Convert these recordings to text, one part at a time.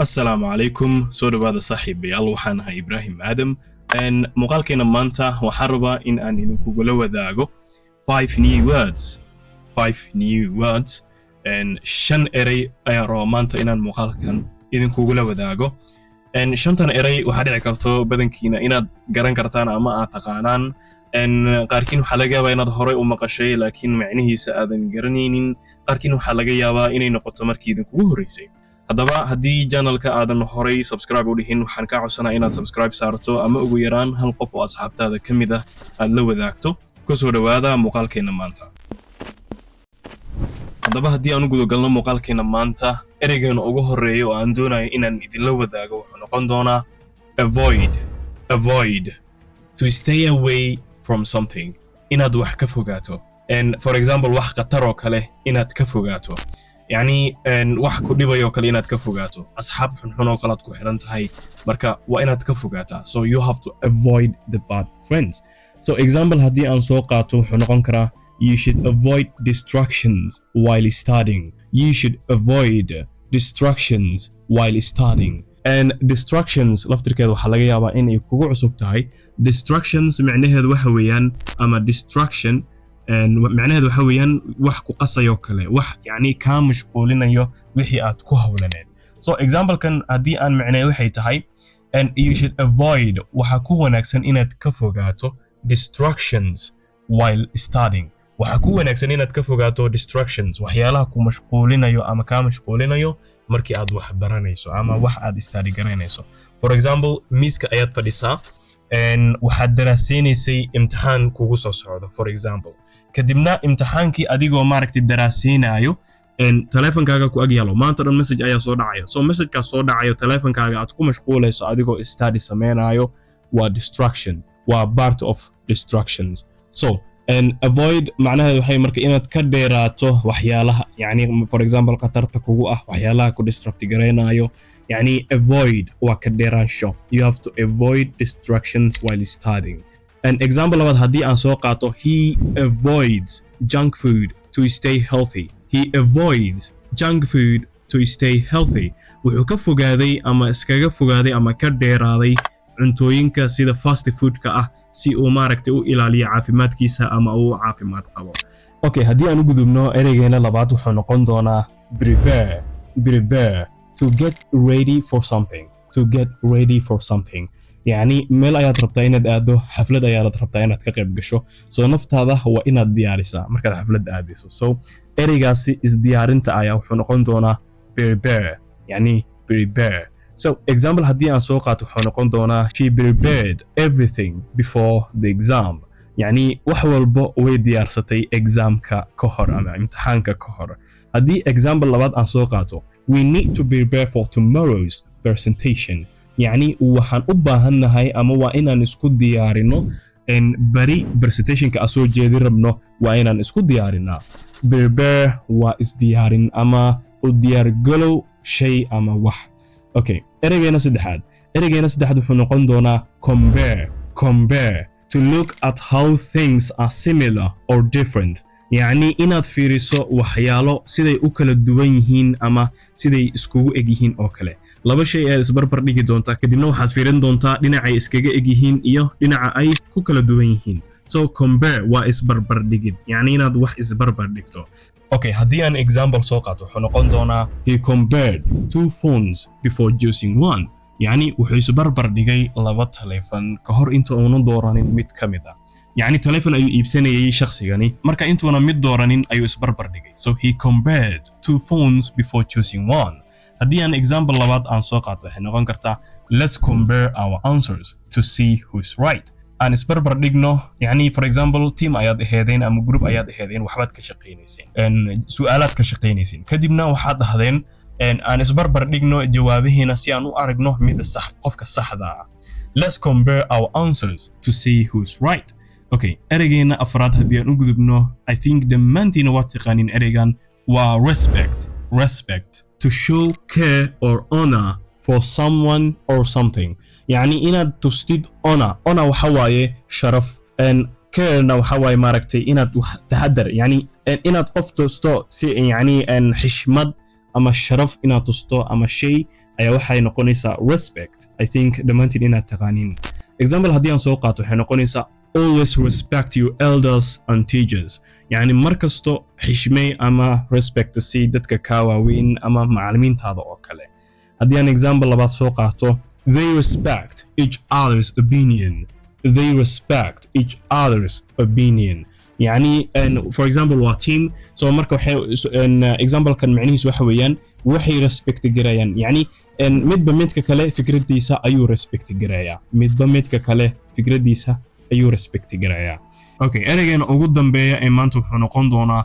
السلام عليكم سو dhawaada saaxiibayaal waxaan ahay Ibrahim Adam muuqaalkeena maanta waxaan rabaa in aan idinkugula wadaago 5 new words shan eray ayaan rabaa maanta inaan muuqaalkan idinkugula wadaago shantan eray waxaa dhici karto badankiina inaad garan kartaan ama aad taqaanaan qaarkiin waxaa laga yaabaa inaad horey u maqashay laakiin macnihiisa aadan garanaynin qaarkiin waxaa laga yaabaa inay noqoto markii idinkugu horeysay haddaba haddii channelka aadan horey subscribe u dhihin waxaan ka codsanaa inaad subscribe saarto ama ugu yaraan hal qof oo asxaabtaada ka mid ah aad la wadaagto ku soo dhawaada muuqaalkeena maanta haddaba haddii aan u gudagalno muuqaalkeena maanta ereygeena ugu horeeya oo aan doonayo inaan idinla wadaago wuxuu noqon doonaa avoid to stay away from something inaad wax ka fogaato for example wax khatar oo kale inaad ka fogaato يعني wax ku dhibayo kale inaad ka fogaato asxaab xun oo kale aad ku xiran tahay marka waa inaad ka fogaataa so you have to avoid the bad friends so example haddii aan soo qaato wuxuu noqon karaa you should avoid distractions while studying and distractions laftirkeeda waxaa laga yaabaa inay kugu cusub tahay distractions macnaheedu waxa weeyaan ama distraction macnaheedu waxa weeyaan wax ku qasayo kale wax yani ka mashquulinayo wixii aad ku hawlaneed so example kan hadii aan macnaheedu waxay tahay and you should avoid waxa ku wanaagsan inaad ka fogaato distractions while studying waxa ku wanaagsan inaad ka fogaato distractions waxyaalaha ku mashquulinayo ama ka mashquulinayo markii aad wax baranayso ama wax aad study garanayso for example miiska ayaad fadhisaa waxaad daraasaysay imtixaan kugu soo socdo for example kadibna imtixaankii adigoo maaragtay daraasaynayo teleefankaaga ku ag yaalo maanta dhan message ayaa soo dhacayo so message-kaas soo dhacayo teleefankaaga aad ku mashquulayso adigoo study sameynayo waa distraction waa part of distractions so avoid macnaheedu waxay marka inaad ka dheeraato waxyaalaha yani for example khatarta kugu ah waxyaalaha ku distract gareynayo yani avoid waa ka dheeraansho you have to avoid distractions while studying an example labaad haddii aan soo qaato he avoids junk food to stay healthy wuxuu ka fogaaday ama iskaga fogaaday ama ka dheeraaday cuntooyinka sida fast foodka ah si uu maaragtay u ilaaliyo caafimaadkiisa ama uu caafimaad qabo okay haddii aan u gudubno ereygeena labaad wuxuu noqon doonaa prepare to get ready for something يعني meel ayaad rabtaa inaad aado xaflad ayaad rabtaa inaad ka qayb gasho soo naftaada waa inaad diyaarisaa markaad xaflad aadayso so ereygaasi isdiyaarinta ayaa wuxuu noqon doonaa prepare so example haddii aan soo qaato wuxuu noqon doonaa she prepared everything before the exam يعني wax walba way diyaarsatay examka ka hor ama imtixaanka ka hor haddii example labaad aan soo qaato we need to prepare for tomorrow's presentation يعني waxaan u baahannahay ama waa inaan isku diyaarino bari presentationka asoo jeedi rabno waa inaan isku diyaarinaa prepare waa isdiyaarin ama u diyaargalow shay ama wax okay ereygeena saddexaad wuxuu noqon doonaa compare to look at how things are similar or different يعني inaad fiiriso waxyaalo siday u kala duwan yihiin ama siday iskugu eg yihiin oo kale laba shay aad isbarbar dhigi doontaa kadibna waxaad fiirin doontaa dhinacay iskaga eg yihiin iyo dhinaca ay ku kala duwan yihiin so compare waa isbarbar dhigid yani inaad wax isbarbar dhigto okay haddii aan example soo qaato wuxuu noqon doonaa he compared two phones before choosing one yani wuxuu isbarbar dhigay laba teleefan ka hor inta uunan dooranin mid ka mid ah يعني تليفون أيو إبساني شخصياني مركا إنتونا ميد دورانين أيو إسبربر ديجي so he compared two phones before choosing one هدي أن example لبعض عن سوقات وحين نغان كرتا let's compare our answers to see who's right أن إسبربر ديجنو يعني for example team أياد إهدين أم group أياد إهدين وحبات كشقينيسين أن سؤالات كشقينيسين كدبنا وحاد هذين أن إسبربر ديجنو جوابه نسيانو أرجنو ميد الصح قفك الصح ذا let's compare our answers to see who's right okay ereygeena afraad haddii aan u gudubno I think dhammaantiina waa taqaanin ereygan waa respect to show care or honor for someone or something يعني inaad tustid honor waxa waaye sharaf carena waxa waaye maaragtay inaad wax taxadar yani inaad qof tusto si yani xishmad ama sharaf inaad tusto ama shay ayaa waxay noqonaysaa respect. I think dhammaantiin inaad taqaaniin. Example haddii aan soo qaato waxay noqonaysaa always respect your elders and teachers. يعني markasto xishmay ama respect si dadka ka waaweyn ama macallimiintaada oo kale. haddii aan example labaad soo qaato they respect each other's opinion. They respect each other's opinion. يعني for example waa team so marka waxay example kan macnihiisu waxa weeyaan waxay respect garayaan yani midba midka kale fikradiisa ayuu respect garayaa midba midka kale fikradiisa ayuu respect garayaa. Okay, ereygan ugu dambeeya ee maanta wuxuu noqon doonaa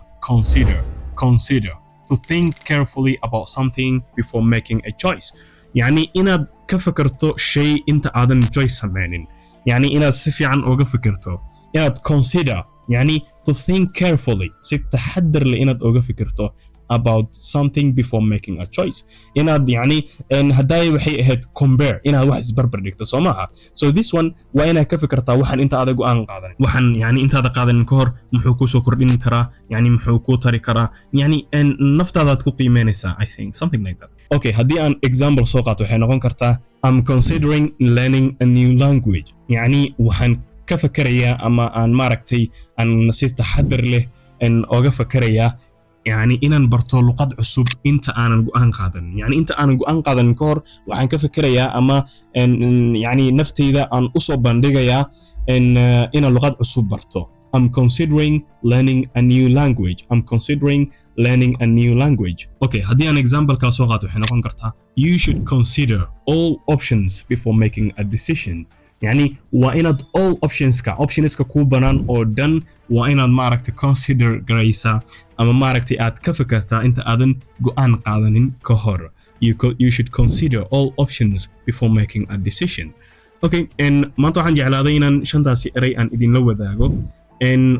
consider to think carefully about something before making a choice. يعني inaad ka fikirto shay inta aadan choice sameynin. يعني inaad si fiican uga fikirto inaad consider يعني to think carefully si taxadar leh inaad uga fikirto about something before making a choice. inaad يعني hadday waxay ahayd compare inaad wax isbarbar dhigto soo maaha. So this one waa inaad ka fikirtaa waxan inta aad go'aan qaadanin waxan yani intaada qaadanin ka hor muxuu ku soo kordhin karaa yani muxuu ku tari karaa yani naftaada ku qiimeynaysaa I think something like that. Okay, haddii aan example soo qaato waxay noqon kartaa I'm considering learning a new language. يعني waxaan ka fikirayaa ama aan maaragtay aan si taxadar leh oga fikirayaa يعني inaan barto luqad cusub inta aanan go'aan qaadan. يعني inta aanan go'aan qaadan ka hor waxaan ka fikirayaa ama يعني naftayda aan u soo bandhigayaa inaan luqad cusub barto. I'm considering learning a new language. I'm considering learning a new language. Okay, haddii aan example ka soo qaato waxay noqon kartaa you should consider all options before making a decision. يعني waa inaad all optionska ku banaan oo dhan waa inaad maaragtay consider garaysaa ama maaragtay aad ka fikirtaa inta aadan go'aan qaadanin ka hor. You should consider all options before making a decision. Okay, maanta waxaan jeclaaday inaan shantaasi erey aan idinla wadaago.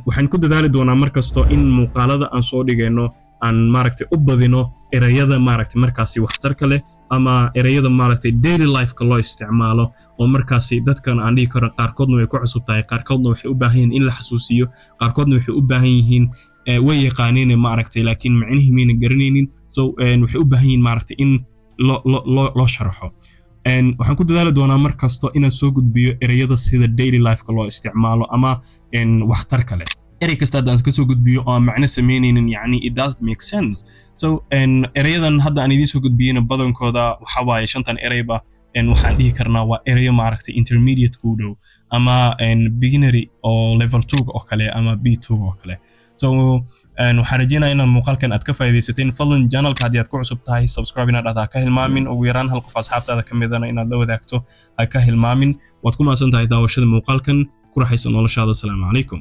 waxaan ku dadaali doonaa markasto in muuqaalada aan soo dhigayno aan maaragtay u badino ereyada maaragtay markaasi waxtarka leh ama ereyada maaragtay daily life-ka loo isticmaalo oo markaasi dadkan aan dhigi karo qaarkoodna way ku cusub tahay qaarkoodna waxay u baahan yihiin in la xasuusiyo qaarkoodna waxay u baahan yihiin way yaqaaneen maaragtay laakiin macnihi mayna garanaynin so waxay u baahan yihiin maaragtay in loo sharaxo. waxaan ku dadaali doonaa markasto inaan soo gudbiyo ereyada sida daily life-ka loo isticmaalo ama waxtarka leh. erey kasta haddaan ka soo gudbiyo oo macno sameynaynin yani it doesn't make sense. So ereyadan hadda aan idiin soo gudbiyeyna badankooda waxa waaye shantan ereyba waxaan dhihi karnaa waa ereyo maaragtay intermediate ku dhow ama beginnery oo level 2 oo kale ama B2 oo kale. So waxaan rajeynayaa inaad muuqaalkan aad ka faa'iidaysateen. fadlan channelka haddii aad ku cusub tahay subscribe inaad dhahdaa ka hilmaamin ugu yaraan hal qof asxaabtaada ka midana inaad la wadaagto ha ka hilmaamin. waad ku mahadsan tahay daawashada muuqaalkan ku raaxaysan noloshaada. Assalaamu calaykum.